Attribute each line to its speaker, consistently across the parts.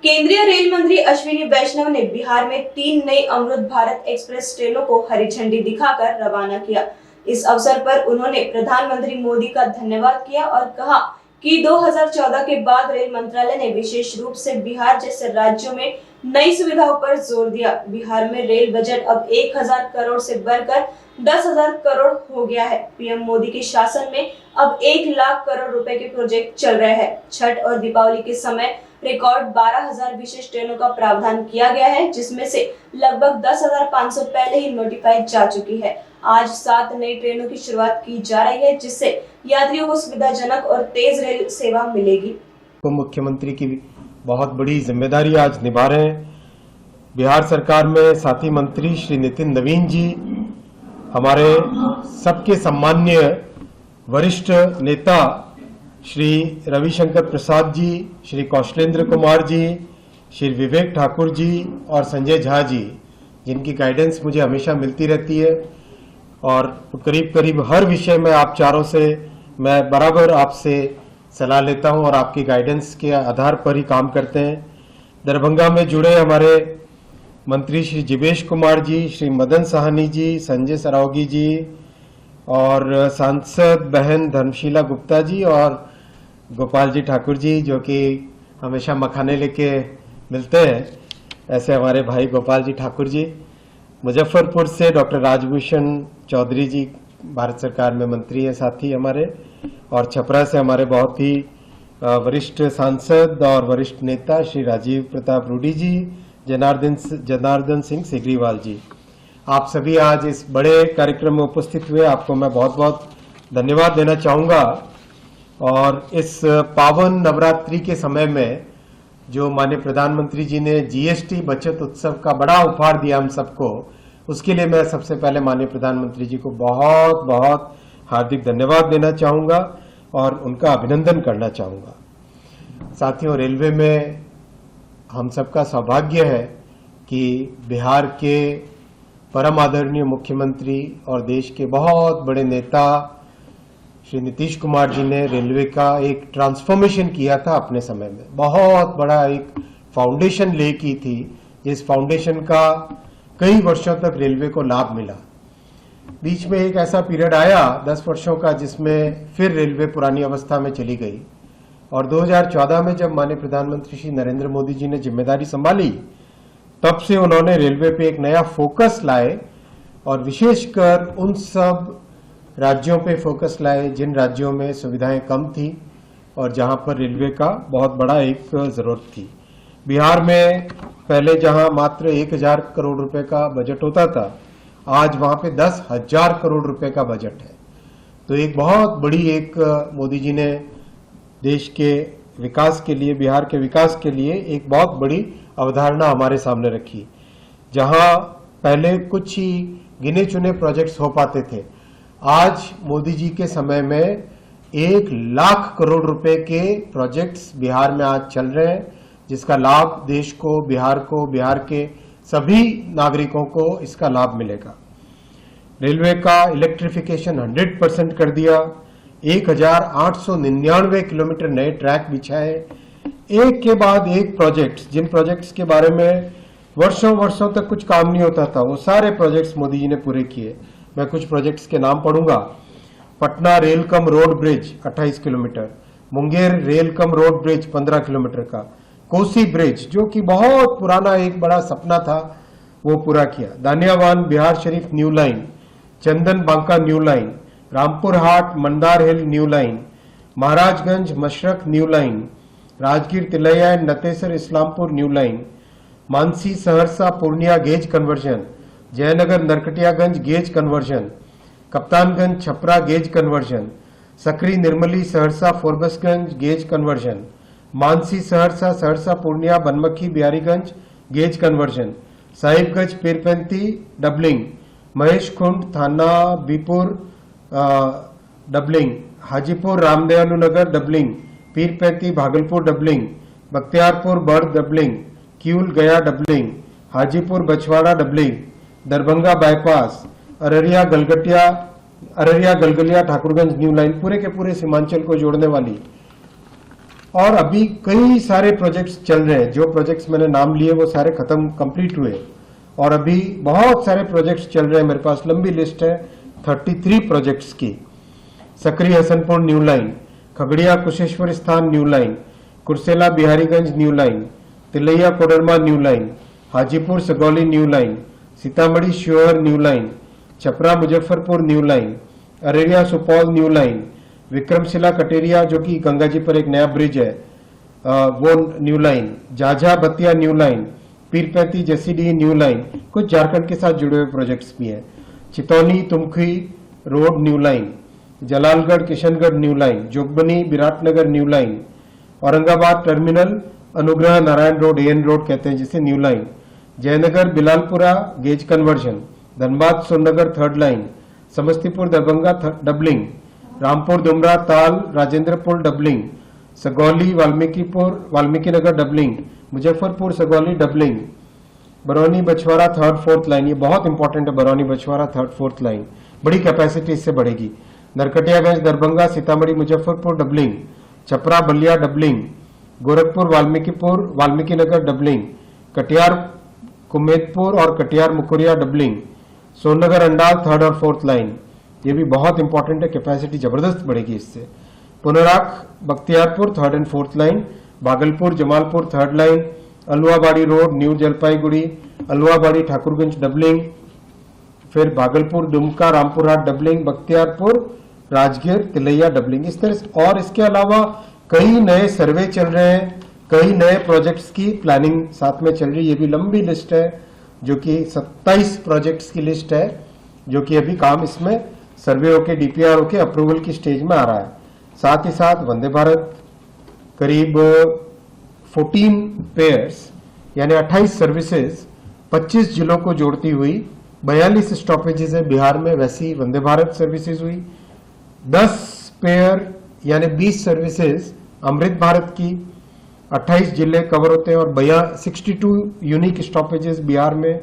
Speaker 1: केंद्रीय रेल मंत्री अश्विनी वैष्णव ने बिहार में 3 नई अमृत भारत एक्सप्रेस ट्रेनों को हरी झंडी दिखाकर रवाना किया। इस अवसर पर उन्होंने प्रधानमंत्री मोदी का धन्यवाद किया और कहा कि 2014 के बाद रेल मंत्रालय ने विशेष रूप से बिहार जैसे राज्यों में नई सुविधाओं पर जोर दिया। बिहार में रेल बजट अब 1000 करोड़ से बढ़कर 10,000 करोड़ हो गया है। पीएम मोदी के शासन में अब 1 लाख करोड़ रुपए के प्रोजेक्ट चल रहे हैं। छठ और दीपावली के समय रिकॉर्ड 12,000 विशेष ट्रेनों का प्रावधान किया गया है, जिसमें से लगभग 10,500 पहले ही नोटिफाई जा चुकी है। आज 7 नई ट्रेनों की शुरुआत की जा रही है, जिससे यात्रियों को सुविधाजनक और तेज रेल सेवा मिलेगी।
Speaker 2: उप मुख्यमंत्री की बहुत बड़ी जिम्मेदारी आज निभा रहे हैं। बिहार सरकार में साथी मंत्री श्री नितिन नवीन जी, हमारे सबके सम्मान्य वरिष्ठ नेता श्री रविशंकर प्रसाद जी, श्री कौशलेंद्र कुमार जी, श्री विवेक ठाकुर जी और संजय झा जी, जिनकी गाइडेंस मुझे हमेशा मिलती रहती है और करीब करीब हर विषय में आप चारों से मैं बराबर आपसे सलाह लेता हूं और आपकी गाइडेंस के आधार पर ही काम करते हैं। दरभंगा में जुड़े हमारे मंत्री श्री जिवेश कुमार जी, श्री मदन साहनी जी, संजय सरावगी जी और सांसद बहन धर्मशीला गुप्ता जी और गोपाल जी ठाकुर जी, जो कि हमेशा मखाने लेके मिलते हैं, ऐसे हमारे भाई गोपाल जी ठाकुर जी। मुजफ्फरपुर से डॉक्टर राजभूषण चौधरी जी, भारत सरकार में मंत्री हैं साथी हमारे, और छपरा से हमारे बहुत ही वरिष्ठ सांसद और वरिष्ठ नेता श्री राजीव प्रताप रूडी जी, जनार्दन सिंह सिग्रीवाल जी। आप सभी आज इस बड़े कार्यक्रम में उपस्थित हुए, आपको मैं बहुत बहुत धन्यवाद देना चाहूँगा। और इस पावन नवरात्रि के समय में जो माननीय प्रधानमंत्री जी ने जीएसटी बचत उत्सव का बड़ा उपहार दिया हम सबको, उसके लिए मैं सबसे पहले माननीय प्रधानमंत्री जी को बहुत बहुत हार्दिक धन्यवाद देना चाहूँगा और उनका अभिनंदन करना चाहूँगा। साथियों, रेलवे में हम सबका सौभाग्य है कि बिहार के परम आदरणीय मुख्यमंत्री और देश के बहुत बड़े नेता श्री नीतीश कुमार जी ने रेलवे का एक ट्रांसफॉर्मेशन किया था। अपने समय में बहुत बड़ा एक फाउंडेशन ले की थी, जिस फाउंडेशन का कई वर्षों तक रेलवे को लाभ मिला। बीच में एक ऐसा पीरियड आया 10 वर्षों का, जिसमें फिर रेलवे पुरानी अवस्था में चली गई और 2014 में जब माननीय प्रधानमंत्री श्री नरेंद्र मोदी जी ने जिम्मेदारी संभाली, तब से उन्होंने रेलवे पे एक नया फोकस लाए और विशेषकर उन सब राज्यों पे फोकस लाए जिन राज्यों में सुविधाएं कम थी और जहां पर रेलवे का बहुत बड़ा एक जरूरत थी। बिहार में पहले जहां मात्र 1,000 करोड़ रुपए का बजट होता था, आज वहां पे 10,000 करोड़ रुपए का बजट है। तो एक बहुत बड़ी एक मोदी जी ने देश के विकास के लिए, बिहार के विकास के लिए एक बहुत बड़ी अवधारणा हमारे सामने रखी। जहां पहले कुछ ही गिने चुने प्रोजेक्ट्स हो पाते थे, आज मोदी जी के समय में 1 लाख करोड़ रुपए के प्रोजेक्ट्स बिहार में आज चल रहे हैं, जिसका लाभ देश को, बिहार के सभी नागरिकों को इसका लाभ मिलेगा। रेलवे का इलेक्ट्रिफिकेशन 100% कर दिया, 1899 किलोमीटर नए ट्रैक बिछाए, एक के बाद एक प्रोजेक्ट्स, जिन प्रोजेक्ट्स के बारे में वर्षों तक कुछ काम नहीं होता था, वो सारे प्रोजेक्ट्स मोदी जी ने पूरे किए। मैं कुछ प्रोजेक्ट्स के नाम पढ़ूंगा। Patna rail cum road bridge 28 kilometre, Munger rail cum road bridge 15 kilometre का, कोसी ब्रिज जो कि बहुत पुराना एक बड़ा सपना था, वो पूरा किया। Daniyawan Bihar Sharif new line, Chandan Banka new line, Rampur Hat Mandar hill new line, Maharajganj Mashrak new line, Rajgir Tilaiya Natesar Islampur new line, Mansi Saharsa Purnia gauge conversion, Jaynagar Narkatiaganj gauge conversion, Kaptanganj Chhapra gauge conversion, Sakri Nirmali Saharsa Forbesganj gauge conversion, Mansi Saharsa Saharsa Purnia Banmankhi Bihariganj gauge conversion, Sahibganj Pirpainti doubling, Mahesh Khunt Thana Bihpur doubling, Hajipur Ramdayalu Nagar doubling, Pirpainti Bhagalpur doubling, Bakhtiyarpur Barh doubling, Kiul Gaya doubling, Hajipur Bachhwara doubling, Darbhanga bypass, Araria Galgalia Thakurganj new line, पूरे के पूरे सीमांचल को जोड़ने वाली और अभी कई सारे प्रोजेक्ट्स चल रहे हैं। जो प्रोजेक्ट्स मैंने नाम लिए वो सारे खत्म कंप्लीट हुए और अभी बहुत सारे प्रोजेक्ट्स चल रहे हैं। मेरे पास लंबी लिस्ट है 33 प्रोजेक्ट्स की। Sakri Hasanpur new line, Khagaria Kusheshwar Asthan new line, Kursela Bihariganj new line, Tilaiya Koderma new line, Hajipur Sagauli new line, Sitamarhi Sheohar new line, Chhapra Muzaffarpur new line, Araria Supaul new line, Vikramshila Kateria जो कि गंगा जी पर एक नया ब्रिज है वो new line, Jhajha Batiya new line, Pirpainti Jasidih new line, कुछ झारखंड के साथ जुड़े हुए प्रोजेक्ट्स भी हैं। Chitauni Tumkhi road new line, Jalalgarh Kishangarh new line, Jogbani Biratnagar new line, Aurangabad terminal Anugrah Narayan road N road कहते हैं जिसे new line, Jaynagar Bilalpura gauge conversion, Dhanbad Sonnagar third line, Samastipur Darbhanga doubling, Rampur Dumra Tal Rajendrapur doubling, Sagauli Valmiki Nagar doubling, Muzaffarpur Sagauli doubling, Barauni Bachhwara third fourth line. ये बहुत इंपॉर्टेंट है, Barauni Bachhwara third fourth line बड़ी कैपेसिटी इससे बढ़ेगी। Narkatiaganj Darbhanga Sitamarhi Muzaffarpur doubling, Chhapra Ballia doubling, Gorakhpur Valmiki Nagar doubling, Katihar Kumedpur और कटिहार मुकुरिया डबलिंग, सोननगर अंडाल थर्ड और फोर्थ लाइन। ये भी बहुत इंपॉर्टेंट है, कैपेसिटी जबरदस्त बढ़ेगी इससे। Punarakh Bakhtiyarpur third and fourth line, Bhagalpur Jamalpur third line, Aluabari road new Jalpaiguri, Aluabari Thakurganj doubling, फिर भागलपुर दुमका रामपुरहाट डबलिंग, बख्तियारपुर राजगीर तिलैया डबलिंग। इस तरह से और इसके अलावा कई नए सर्वे चल रहे हैं, कई नए प्रोजेक्ट्स की प्लानिंग साथ में चल रही है। ये भी लंबी लिस्ट है जो कि 27 प्रोजेक्ट्स की लिस्ट है जो कि अभी काम इसमें सर्वे होके डीपीआर होके अप्रूवल की स्टेज में आ रहा है। साथ ही साथ वंदे भारत करीब 14 पेयर्स यानी 28 सर्विसेज 25 जिलों को जोड़ती हुई 42 स्टॉपेजेस है बिहार में, वैसी वंदे भारत सर्विसेज हुई। 10 पेयर यानी 20 सर्विसेज अमृत भारत की, 28 जिले कवर होते हैं और 62 यूनिक स्टॉपेजेस बिहार में।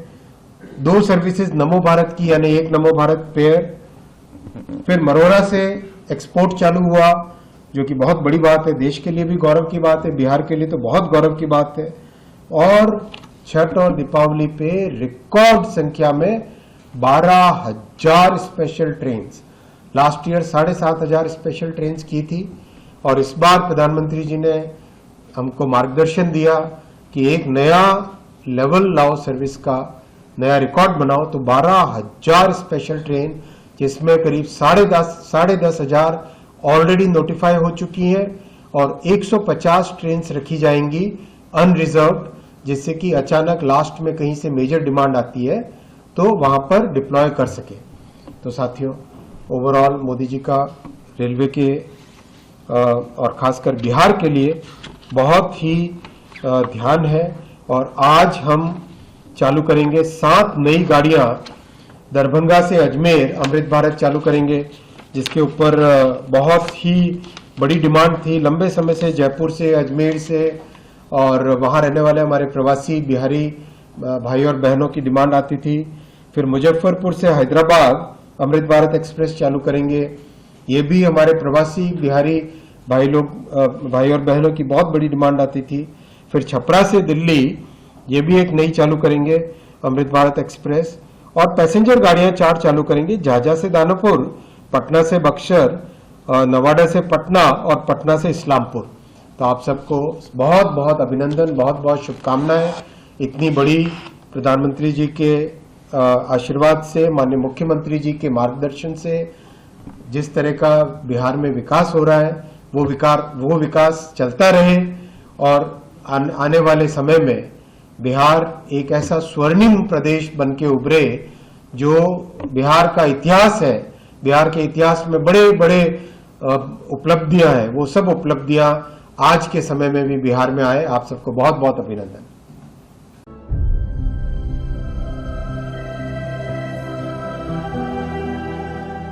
Speaker 2: 2 सर्विसेज नमो भारत की यानी एक नमो भारत पेयर। फिर मरोड़ा से एक्सपोर्ट चालू हुआ जो कि बहुत बड़ी बात है, देश के लिए भी गौरव की बात है, बिहार के लिए तो बहुत गौरव की बात है। और छठ और दीपावली पे रिकॉर्ड संख्या में 12,000 special trains, last year 7,500 special trains की थी और इस बार प्रधानमंत्री जी ने हमको मार्गदर्शन दिया कि एक नया लेवल लाओ सर्विस का, नया रिकॉर्ड बनाओ। तो 12,000 स्पेशल ट्रेन जिसमें करीब 10,500 ऑलरेडी नोटिफाई हो चुकी हैं और 150 ट्रेन रखी जाएंगी अनरिजर्व्ड, जिससे कि अचानक लास्ट में कहीं से मेजर डिमांड आती है तो वहां पर डिप्लॉय कर सके। तो साथियों, ओवरऑल मोदी जी का रेलवे के और खासकर बिहार के लिए बहुत ही ध्यान है और आज हम चालू करेंगे 7 नई गाड़ियां दरभंगा से अजमेर अमृत भारत चालू करेंगे, जिसके ऊपर बहुत ही बड़ी डिमांड थी लंबे समय से, जयपुर से अजमेर से और वहां रहने वाले हमारे प्रवासी बिहारी भाई और बहनों की डिमांड आती थी। फिर मुजफ्फरपुर से हैदराबाद अमृत भारत एक्सप्रेस चालू करेंगे, ये भी हमारे प्रवासी बिहारी भाई और बहनों की बहुत बड़ी डिमांड आती थी। फिर छपरा से दिल्ली ये भी एक नई चालू करेंगे अमृत भारत एक्सप्रेस और पैसेंजर गाड़ियां 4 चालू करेंगे, झाझा से दानापुर, पटना से बक्सर, नवादा से पटना और पटना से इस्लामपुर। तो आप सबको बहुत बहुत अभिनंदन, बहुत बहुत शुभकामनाएं। इतनी बड़ी प्रधानमंत्री जी के आशीर्वाद से, माननीय मुख्यमंत्री जी के मार्गदर्शन से जिस तरह का बिहार में विकास हो रहा है वो विकास चलता रहे और आने वाले समय में बिहार एक ऐसा स्वर्णिम प्रदेश बन के उभरे जो बिहार का इतिहास है, बिहार के इतिहास में बड़े बड़े उपलब्धियां हैं, वो सब उपलब्धियां आज के समय में भी बिहार में आए। आप सबको बहुत बहुत अभिनंदन।